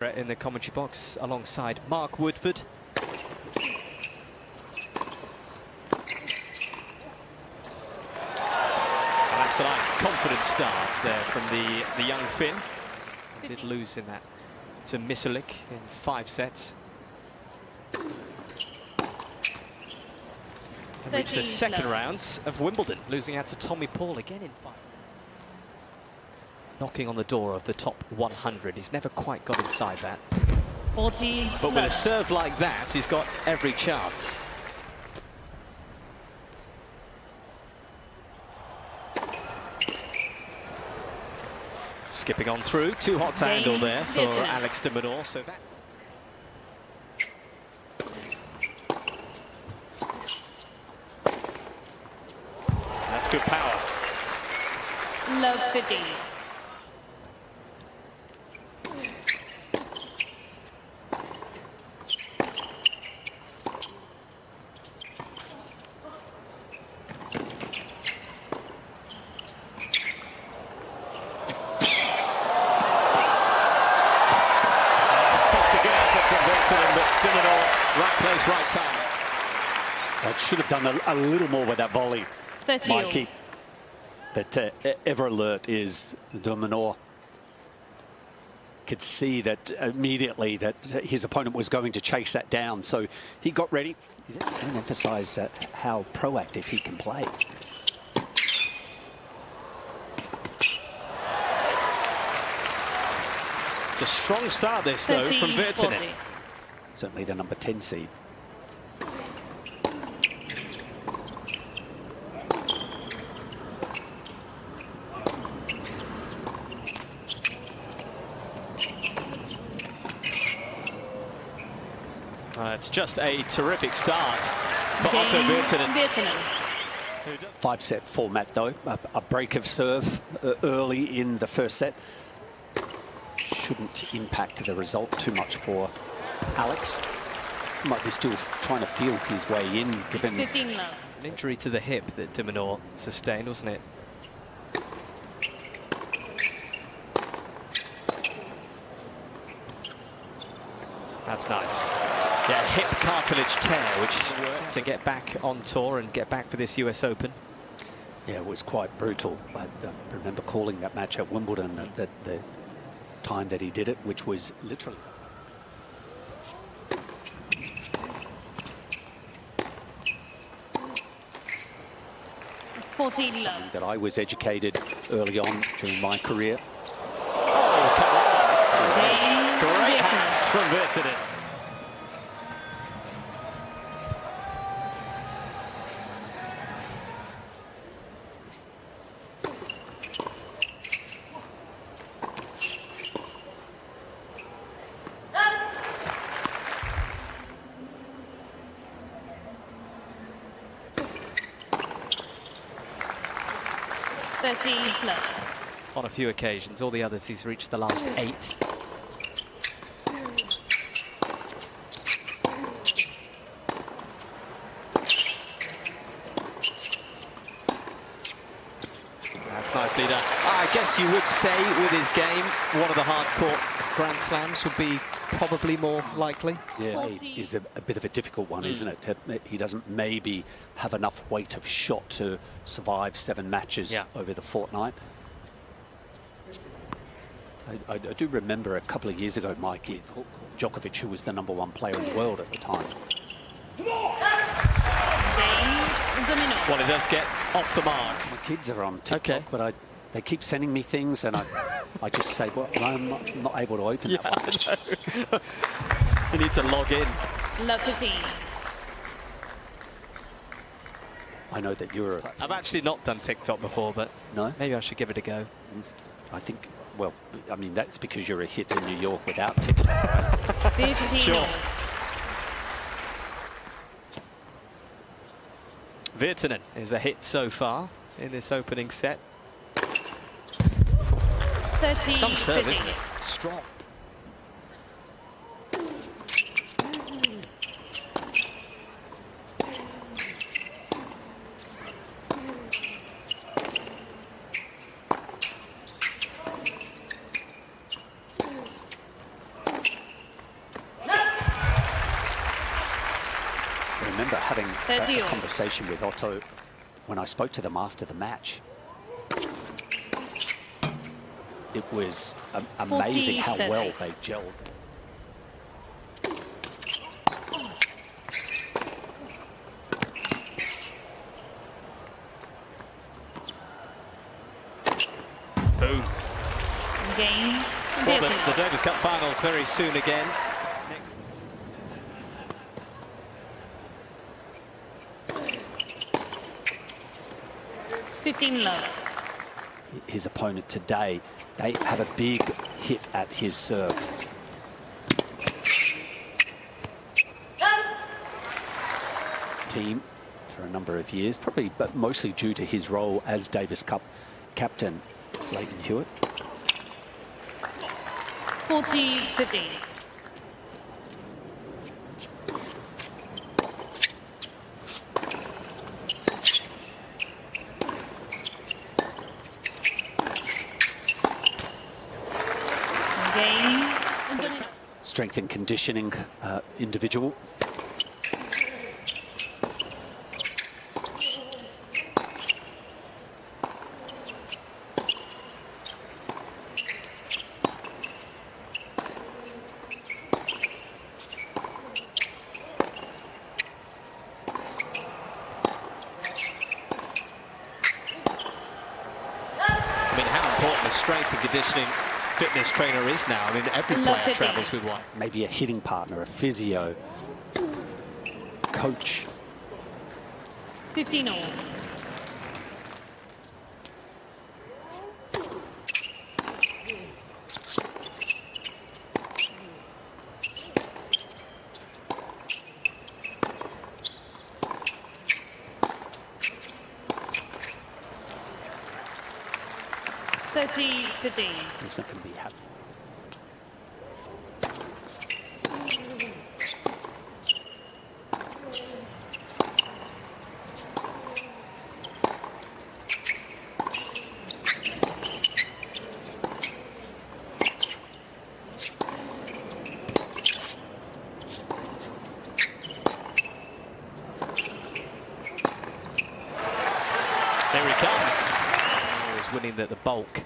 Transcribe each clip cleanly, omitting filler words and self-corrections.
In the commentary box alongside Mark Woodford. That's a nice confident start there from the young Finn. Did lose in that to Misulik in 5 sets. And reached the second rounds of Wimbledon, losing out to Tommy Paul again in 5. Knocking on the door of the top 100. He's never quite got inside that. 40. But with a serve like that, he's got every chance. Skipping on through, too hot to handle there for Alex de Minaur. So that. That's good power. Love 50. Right place, right time. That should have done a little more with that volley, 30. Mikey. But ever alert is de Minaur. Could see that immediately that his opponent was going to chase that down, so he got ready. He's going to emphasize how proactive he can play. It's a strong start this, though, from Virtanen. 40. Certainly the number 10 seed. It's just a terrific start for Otto Virtanen. 5-set format, though. A break of serve early in the first set shouldn't impact the result too much for Alex. Might be still trying to feel his way in, given 15 love. An injury to the hip that de Minaur sustained, wasn't it? That's nice. Yeah, hip cartilage tear, which to get back on tour and get back for this US Open. Yeah, it was quite brutal. I remember calling that match at Wimbledon at the time that he did it, which was literally. Something that I was educated early on during my career. Oh, come on. Great hands from Virtanen. On a few occasions, all the others he's reached the last 8. That's nice, leader. I guess you would say with his game, one of the hard-court Grand Slams would be probably more likely. Yeah, it is a bit of a difficult one, isn't it? He doesn't maybe have enough weight of shot to survive 7 matches over the fortnight. I do remember a couple of years ago, Mikey, Djokovic, who was the #1 player in the world at the time. Well, he does get off the mark. My kids are on TikTok, but they keep sending me things, and I just say, well, I'm not able to open that one. You need to log in. Love 15. I know that you're... I've actually not done TikTok before, but no, maybe I should give it a go. I think, well, I mean, that's because you're a hit in New York without TikTok. 15. Sure. Virtanen is a hit so far in this opening set. 30. Some serve, 50. isn't it? Strong. remember having a 30 all. conversation with Otto when I spoke to them after the match. It was amazing how 40-30. well they gelled. Boom. Game. Well, the Davis Cup finals very soon again. 15 love. His opponent today, they have a big hit at his serve. Team for a number of years, probably, but mostly due to his role as Davis Cup captain, Leighton Hewitt. 40-15. Game. Strength and conditioning individual. I mean, how important the strength and conditioning fitness trainer is now. I mean, every player travels with one. Maybe a hitting partner, a physio, coach. 15 all. He's not going to be happy. There he comes. He's winning the bulk.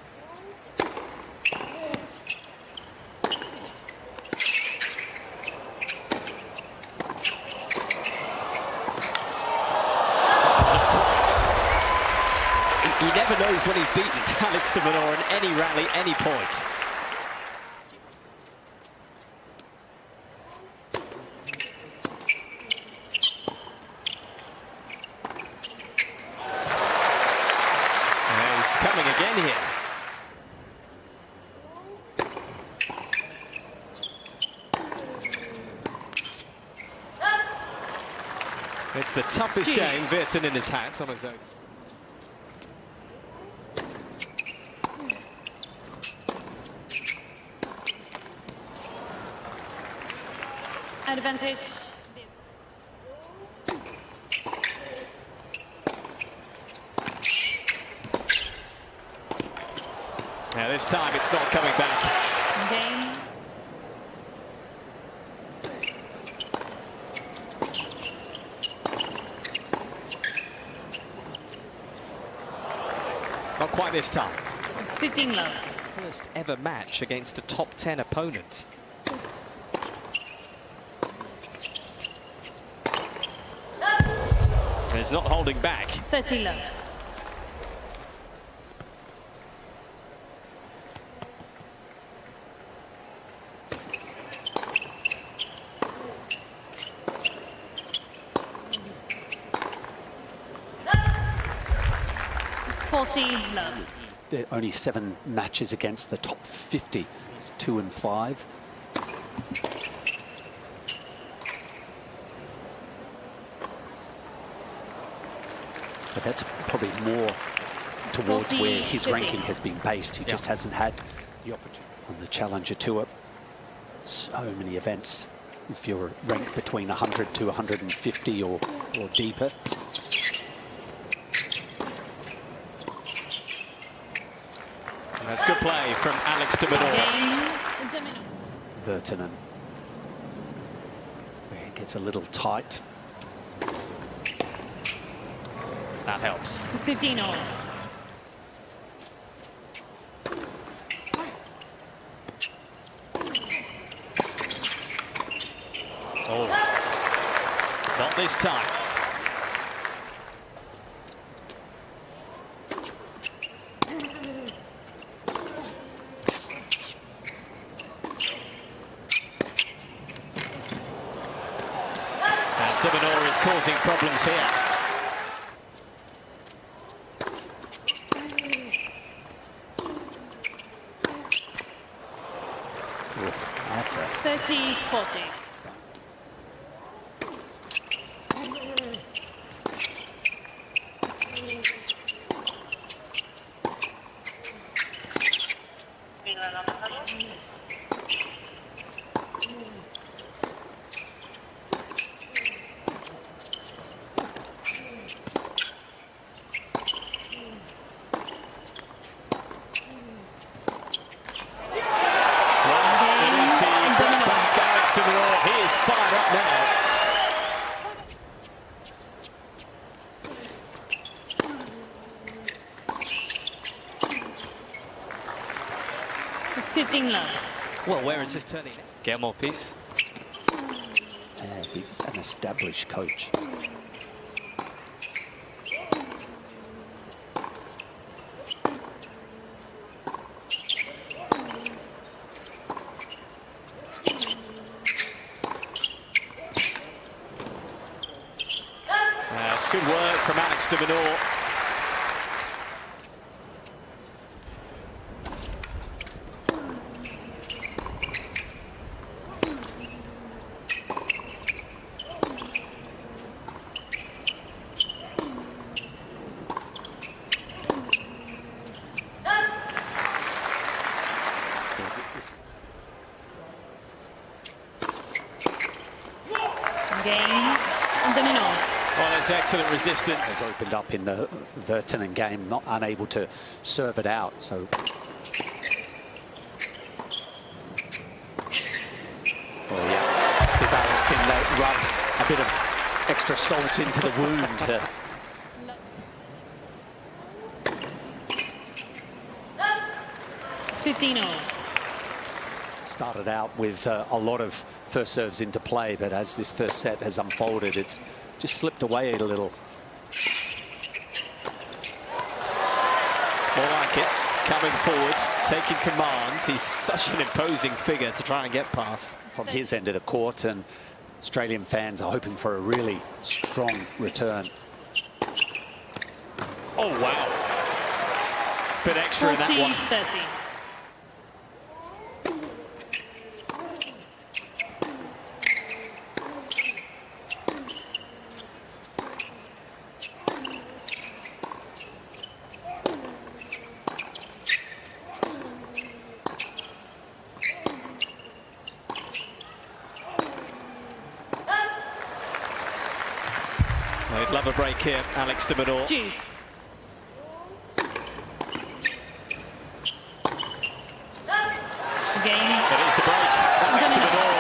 He never knows when he's beaten Alex de Minaur in any rally, any point. And he's coming again here. It's the toughest game Virtanen has had on his own. Advantage. Now this time it's not coming back. Game. Not quite this time. 15 love. First ever match against a top 10 opponent. It's not holding back. 30 love. Love. There are only 7 matches against the top 50, 2 and 5. But that's probably more towards where his ranking has been based. He just hasn't had the opportunity on the Challenger Tour. So many events. If you're ranked between 100 to 150 or deeper. And that's good play from Alex de Minaur. Virtanen. It gets a little tight. That helps. 15 all. Oh, not this time. And de Minaur is causing problems here. That's a 30-40. Alex de Minaur, he is fired up now. Well, where is this turning? Get more piece. Yeah, he's an established coach. It's good work from Alex de Minaur. Game de Minaur. Well, it's excellent resistance. Has opened up in the Virtanen game, not unable to serve it out. So, oh yeah, Tibaras can rub a bit of extra salt into the wound. 15 all. Started out with a lot of first serves into play, but as this first set has unfolded, it's just slipped away a little. It's more like it. Coming forwards, taking command. He's such an imposing figure to try and get past. From his end of the court, and Australian fans are hoping for a really strong return. Oh, wow. Bit extra in that one. 40-30. They'd love a break here, Alex de Minaur. Juice. Game. But it's the break, Alex de Minaur.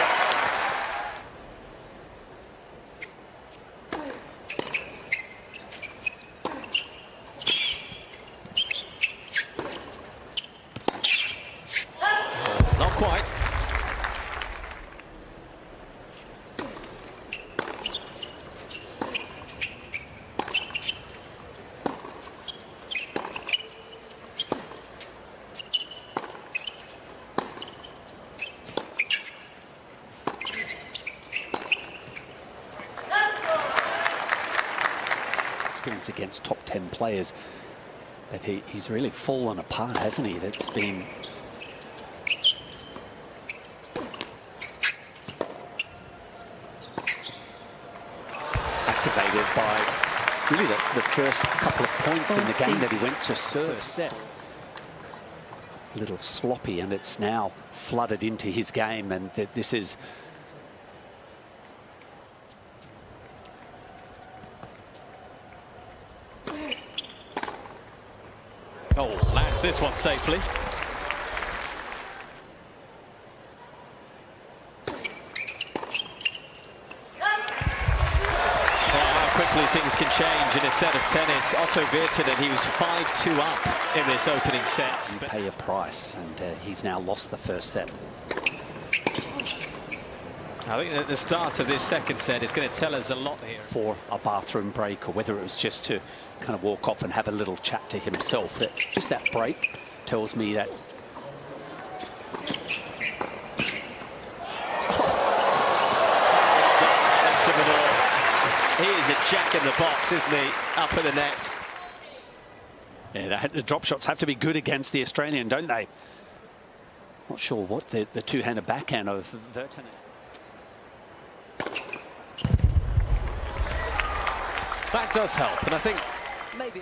Not quite. Experience against top 10 players, but he's really fallen apart, hasn't he? That's been activated by really the first couple of points in the game that he went to serve set. A little sloppy, and it's now flooded into his game, and this is Lands this one safely. Well, how quickly Suddenly things can change in a set of tennis. Otto Virtanen, he was 5-2 up in this opening set. You pay a price, and he's now lost the first set. I think that the start of this second set is going to tell us a lot here. For a bathroom break, or whether it was just to kind of walk off and have a little chat to himself. That just that break tells me that. Alex de Minaur. He is a jack in the box, isn't he? Up at the net. Yeah, the drop shots have to be good against the Australian, don't they? Not sure what the two-handed backhand of Virtanen. That does help, and I think maybe.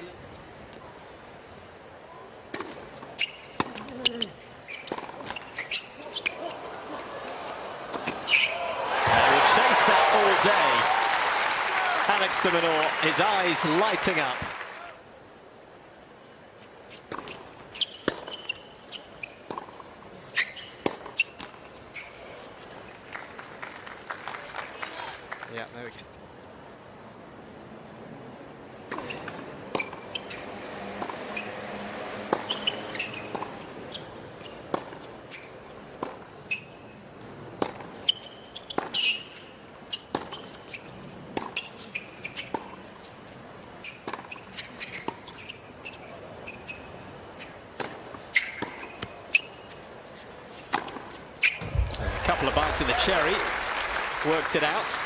We'll chase that all day. Alex de Minaur, his eyes lighting up. Yeah, there we go. A couple of bites in the cherry, worked it out.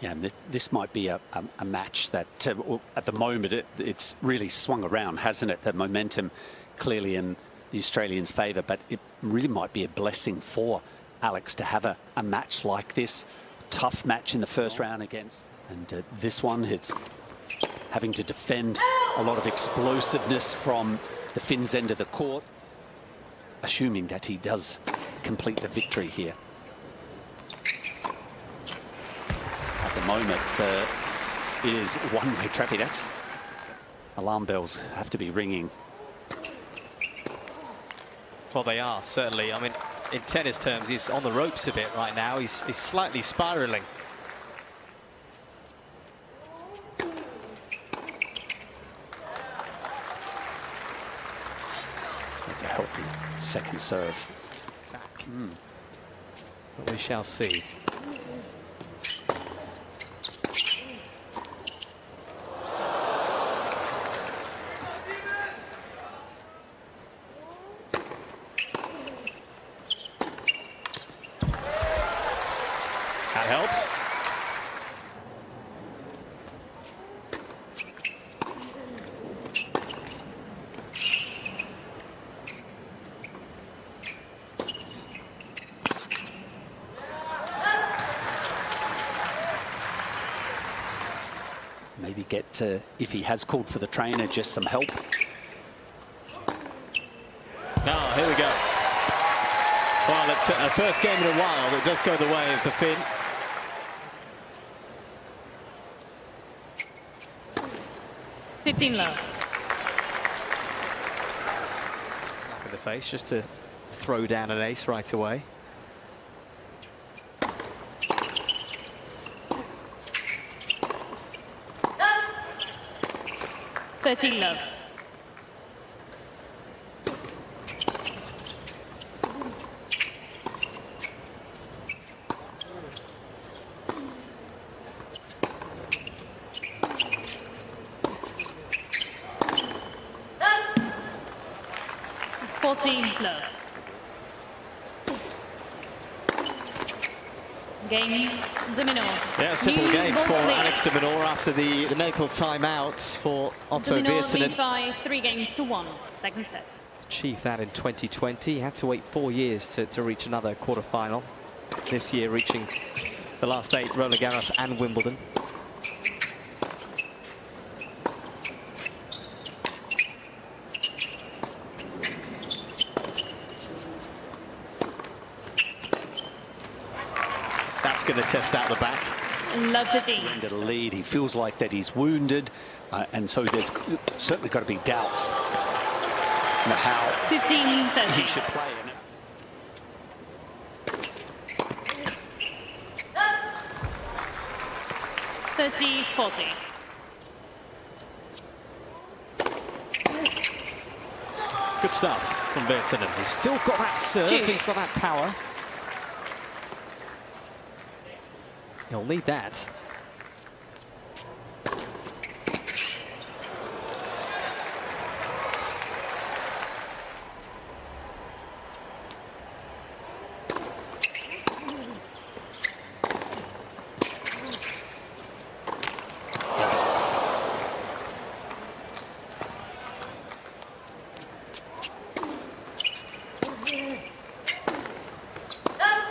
Yeah, and this might be a match that, at the moment, it's really swung around, hasn't it? The momentum clearly in the Australians' favour, but it really might be a blessing for Alex to have a match like this. Tough match in the first round against, and this one, it's having to defend a lot of explosiveness from the Finn's end of the court, assuming that he does complete the victory here. At the moment, it is one-way traffic. That's alarm bells have to be ringing. Well, they are, certainly. I mean, in tennis terms, he's on the ropes a bit right now. He's slightly spiralling. That's a healthy second serve. But we shall see. That helps. Maybe get, if he has called for the trainer, just some help. Now, here we go. Well, it's a first game in a while that does go the way of the Finn. Low. Slap in the face just to throw down an ace right away. Low. Low. Game de Minaur. Yeah, simple game for Alex de Minaur after the medical timeout for Otto Virtanen. Leads by 3-1, second set. Achieved that in 2020. He had to wait 4 years to reach another quarter-final. This year reaching the last 8, Roland Garros and Wimbledon. That's going to test out the back. Love the D. Under the lead, he feels like that he's wounded, and so there's certainly got to be doubts on how 15-30. he should play. 30-40. Good stuff from Virtanen. He's still got that serve, he's got that power. He'll need that.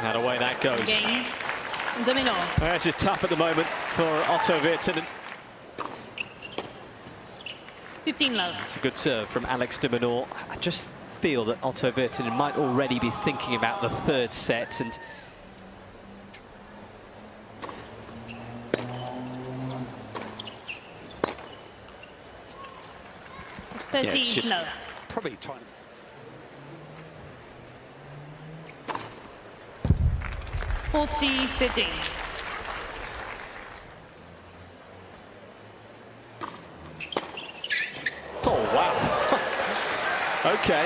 And away that goes. Game, de Minaur. This is tough at the moment for Otto Virtanen. 15 love. It's a good serve from Alex de Minaur. I just feel that Otto Virtanen might already be thinking about the third set, and Yeah, it's just love. probably trying to... 40-15. oh wow. Okay,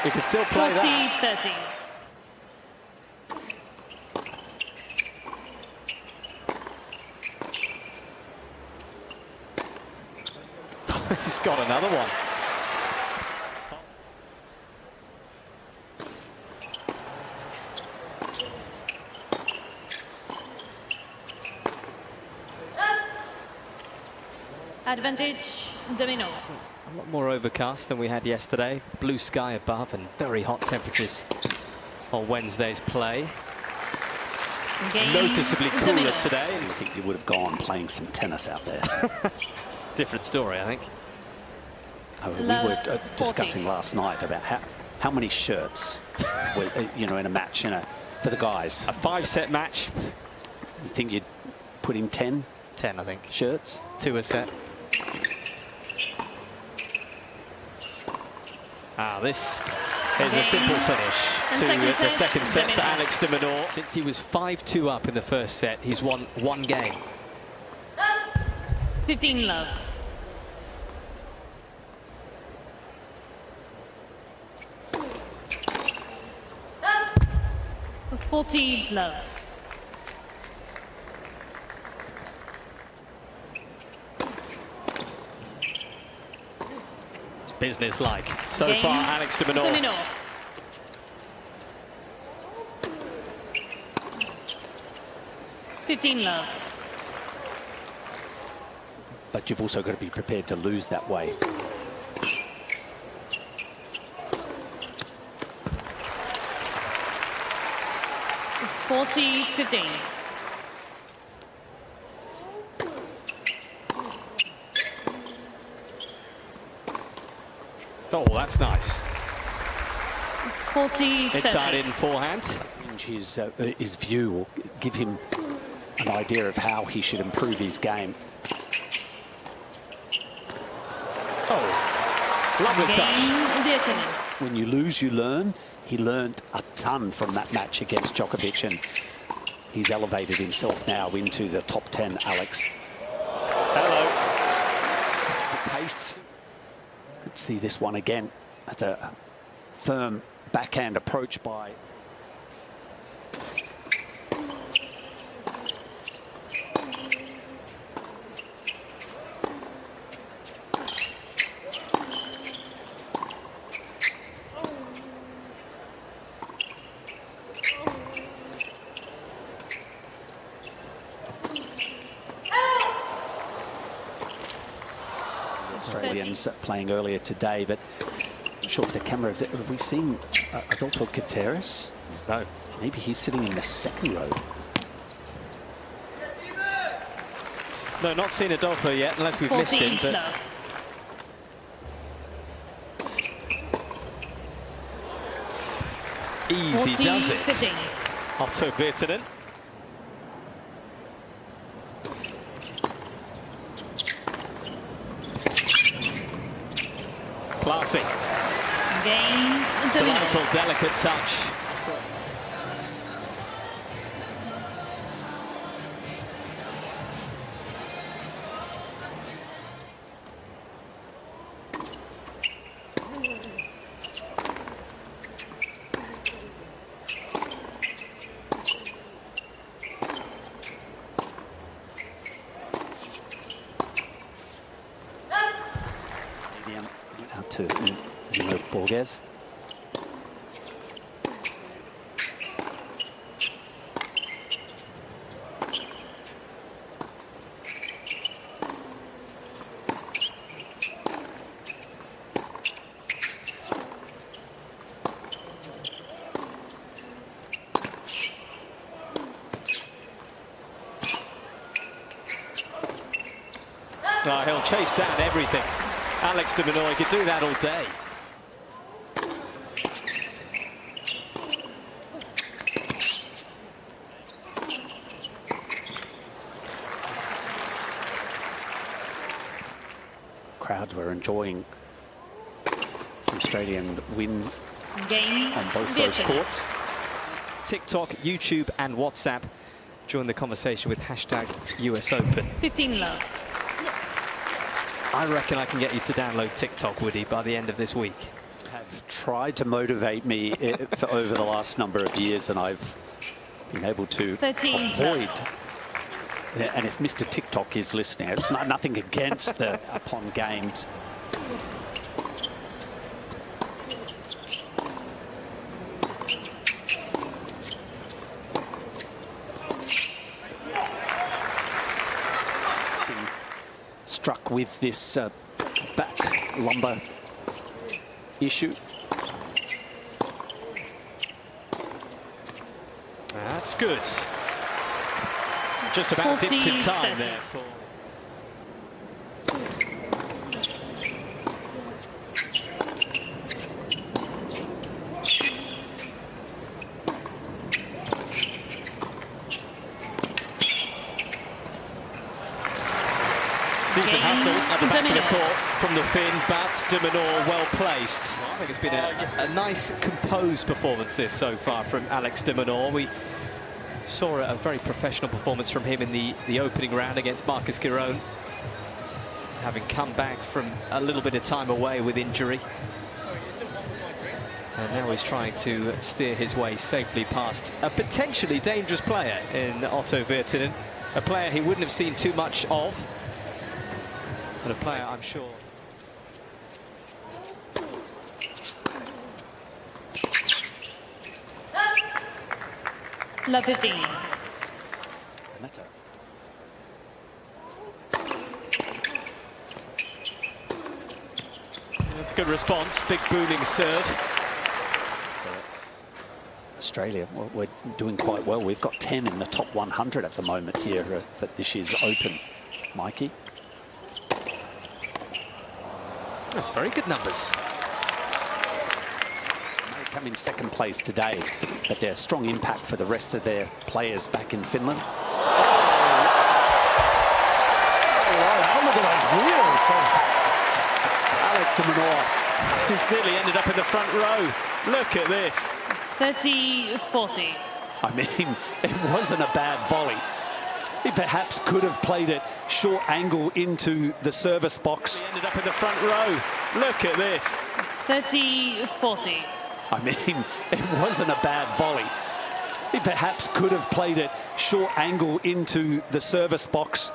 he can still play that. 40-30. He's got another one. Advantage, de Minaur. A lot more overcast than we had yesterday. Blue sky above and very hot temperatures on Wednesday's play. Game, Noticeably de cooler Minaur. today. I think he would have gone playing some tennis out there. Different story, I think. We Love were discussing last night about how many shirts, you know, in a match, you know, for the guys. A 5-set match. You think you'd put in 10 10, I think. shirts? 2 a set. This is a simple finish to the second set for Alex de Minaur. Since he was 5-2 up in the first set, he's won 1 game. 15 love. For 40 love. Business-like. So Game, far, Alex de de Minaur. Minaur. $15 love. But you've also got to be prepared to lose that way. $40-15. Oh, that's nice. 40-30. Inside in forehand. His view will give him an idea of how he should improve his game. Oh, lovely touch. When you lose, you learn. He learned a ton from that match against Djokovic, and he's elevated himself now into the top 10, Alex. Hello. The pace. Let's see this one again. That's a firm backhand approach by... Australians playing earlier today, but I'm not sure if the camera, have we seen Adolfo Gutierrez? No. Maybe he's sitting in the second row. No, not seen Adolfo yet, unless we've missed him. But easy does it. 15. Otto Virtanen. Classy. Game, de Minaur. Delightful, delicate touch. to Borges. Oh, he'll chase down everything. Alex de Minaur, he could do that all day. Crowds were enjoying Australian wins Game. on both those courts. TikTok, YouTube and WhatsApp. Join the conversation with hashtag US Open. 15 love. I reckon I can get you to download TikTok, Woody, by the end of this week. Have tried to motivate me for over the last number of years, and I've been able to 13 avoid. And if Mr. TikTok is listening, it's nothing against the upon games. Struck with this back lumbar issue. That's good. Just about dipped in time 40-30. there for... Decent hustle at the back of the court from the Finn, but de Minaur well placed. Well, I think it's been a nice composed performance this so far from Alex de Minaur. We saw a very professional performance from him in the opening round against Marcus Giron, having come back from a little bit of time away with injury. And now he's trying to steer his way safely past a potentially dangerous player in Otto Virtanen, a player he wouldn't have seen too much of, but a player I'm sure... Love 15. And that's That's a good response, big booming serve. Australia, well, we're doing quite well. We've got 10 in the top 100 at the moment here for this year's Open. Mikey? That's very good numbers. They come in second place today, but they're a strong impact for the rest of their players back in Finland. Oh, look at those wheels of Alex de Minaur. He's nearly ended up in the front row. Look at this. 30-40. I mean, it wasn't a bad volley. He perhaps could have played it short angle into the service box. He ended up in the front row. Look at this. 30-40. I mean, it wasn't a bad volley. He perhaps could have played it short angle into the service box.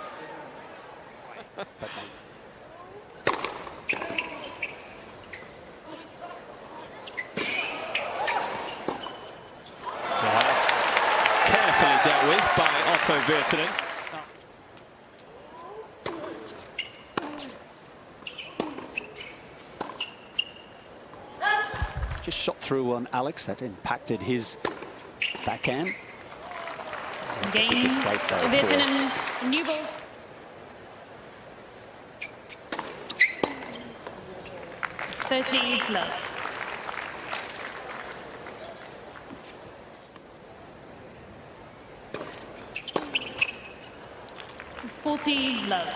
That's carefully dealt with by Otto Virtanen. Just shot through on Alex. That impacted his backhand. Game. Escape though. Virtanen, new balls. love. Love.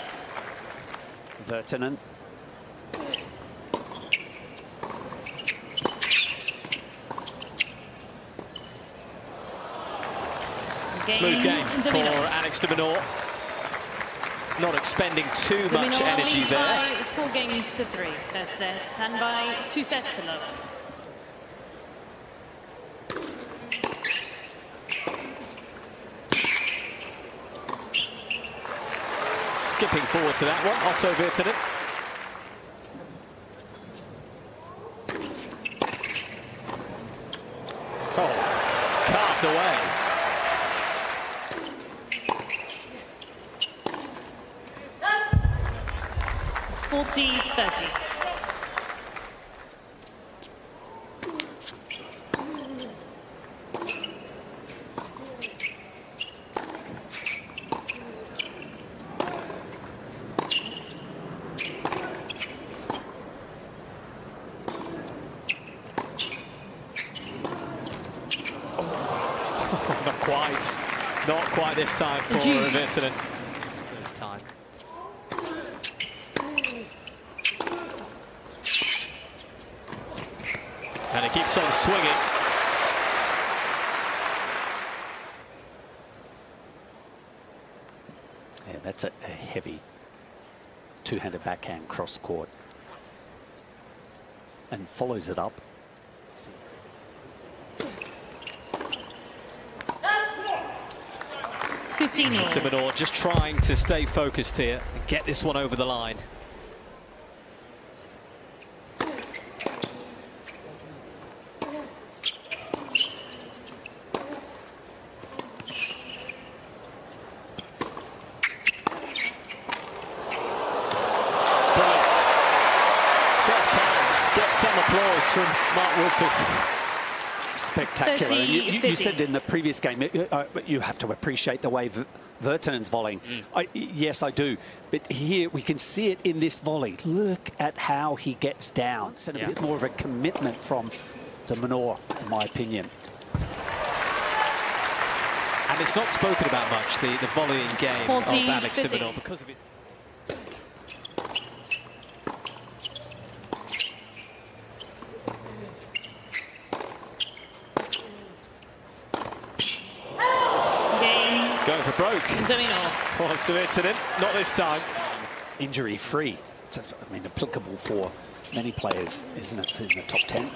Virtanen. Smooth game for Alex de Minaur. Not expending too much energy there. By 4 games to 3. That's it. And by 2 sets to love. Skipping forward to that one, Otto Virtanen. 40-30. Not quite this time for Virtanen. This time. And it keeps on swinging. Yeah, that's a heavy two-handed backhand cross court. And follows it up. De Minaur just trying to stay focused here and get this one over the line. Soft hands, get some applause from Mark Woodford. Spectacular. You said in the previous game, you have to appreciate the way Virtanen's volleying. Yes, I do. But here we can see it in this volley. Look at how he gets down. It's a bit more of a commitment from de Minaur, in my opinion. And it's not spoken about much, the volleying game of Alex de Minaur, because of his... Going for broke. Minaur. For Virtanen, not this time. Injury-free. It's, I mean, applicable for many players, isn't it, in the top 10?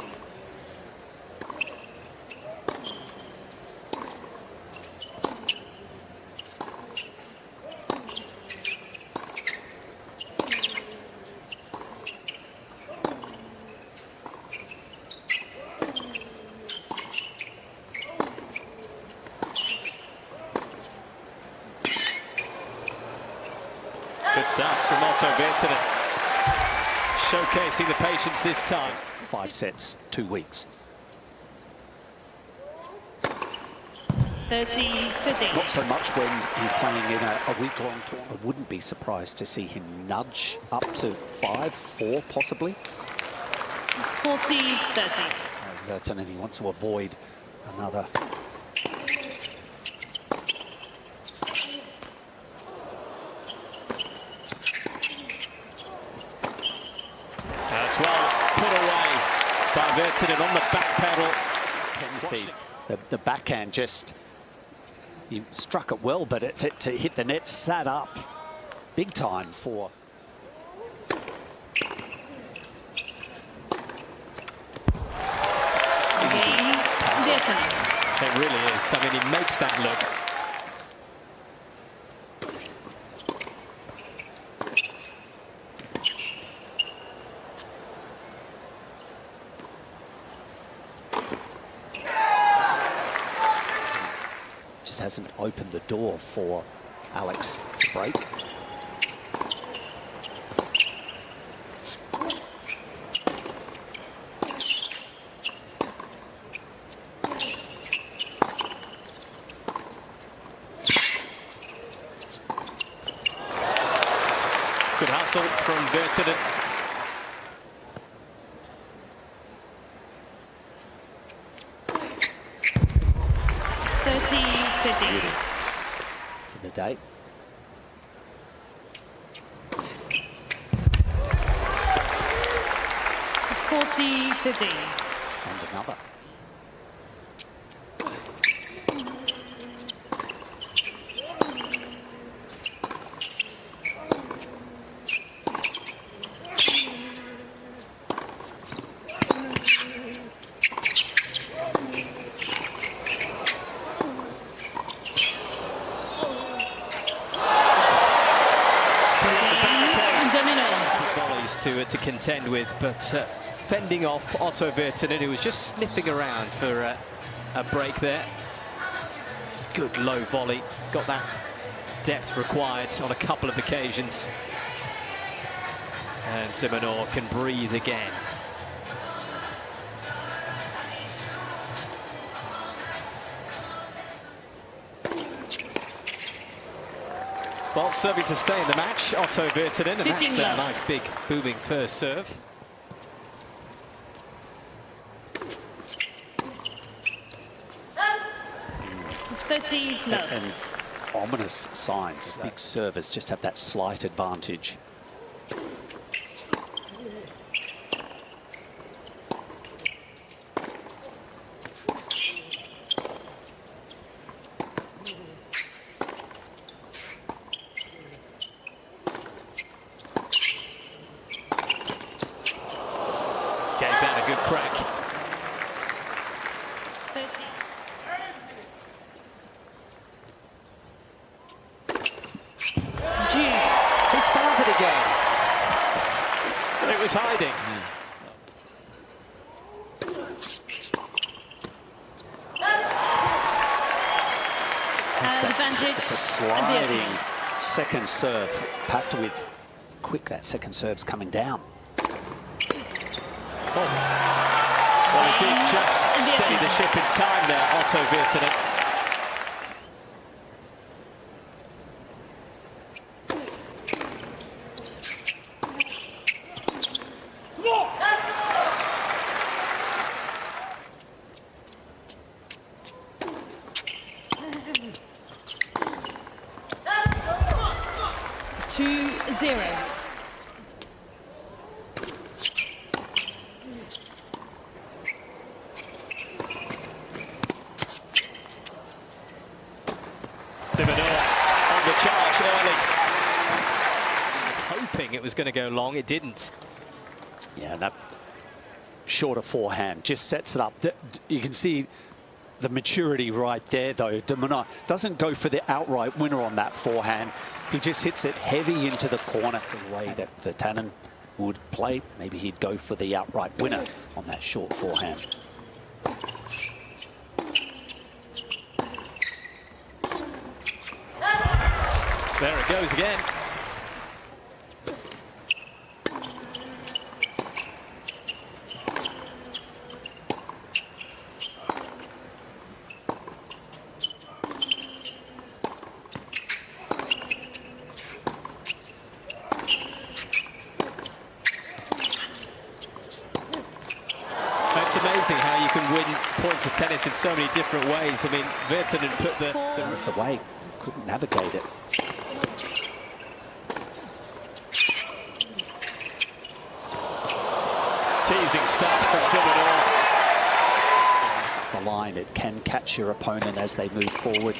Good stuff from Otto Virtanen. Showcasing the patience this time. 5 sets, 2 weeks. 30-15. Not so much when he's playing in a week-long tournament. I wouldn't be surprised to see him nudge up to 5, 4 possibly. 40-30. Virtanen, he wants to avoid another. That's well put away by Virtanen on the back pedal. The backhand just, he struck it well, but to hit the net, sat up big time for. It really is. I mean, he makes that look. Just hasn't opened the door for Alex to break. Good hustle from Virtanen. For the day. And another. To contend with, but fending off Otto Virtanen, who was just sniffing around for a break there. Good low volley, got that depth required on a couple of occasions. And de Minaur can breathe again. Well, serving to stay in the match, Otto Virtanen, and that's a nice big booming first serve. And ominous signs. Big servers just have that slight advantage. Gave that a good crack. He started again. It was hiding. It's a sliding second serve, packed with quick. That second serve's coming down. Well, he did just steady the ship in time there, Otto Virtanen. De Minaur on the charge early. He was hoping it was going to go long. It didn't. Yeah, that shorter forehand just sets it up. You can see the maturity right there, though. De Minaur doesn't go for the outright winner on that forehand. He just hits it heavy into the corner. The way that Virtanen would play, maybe he'd go for the outright winner on that short forehand. There it goes again. It's amazing how you can win points of tennis in so many different ways. I mean, Virtanen put the way, couldn't navigate it. Teasing stuff from de Minaur. The line, it can catch your opponent as they move forward.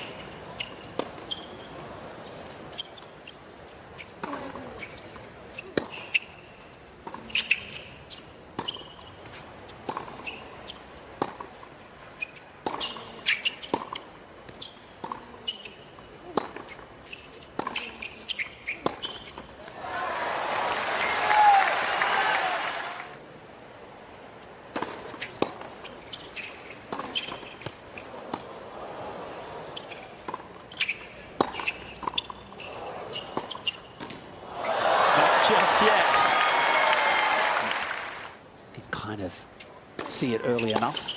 Just yet. You kind of see it early enough.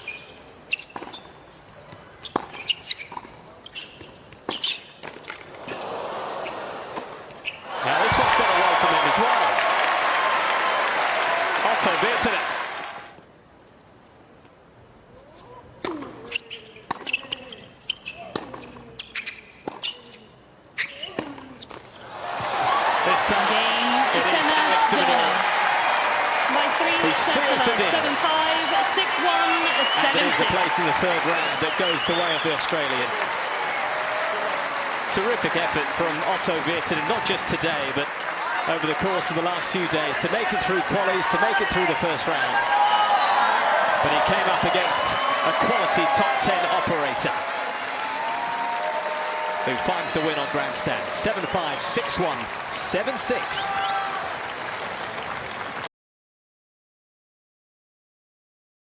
Now this one's got a welcome in as well. Otto Virtanen. This time it is Alex de Minaur. He seals the deal. 7-5, 6-1, 7-6. And there's a place in the third round that goes the way of the Australian. Terrific effort from Otto Virtanen, not just today, but over the course of the last few days, to make it through qualies, to make it through the first round. But he came up against a quality top 10 operator who finds the win on grandstand. 7-5, 6-1, 7-6.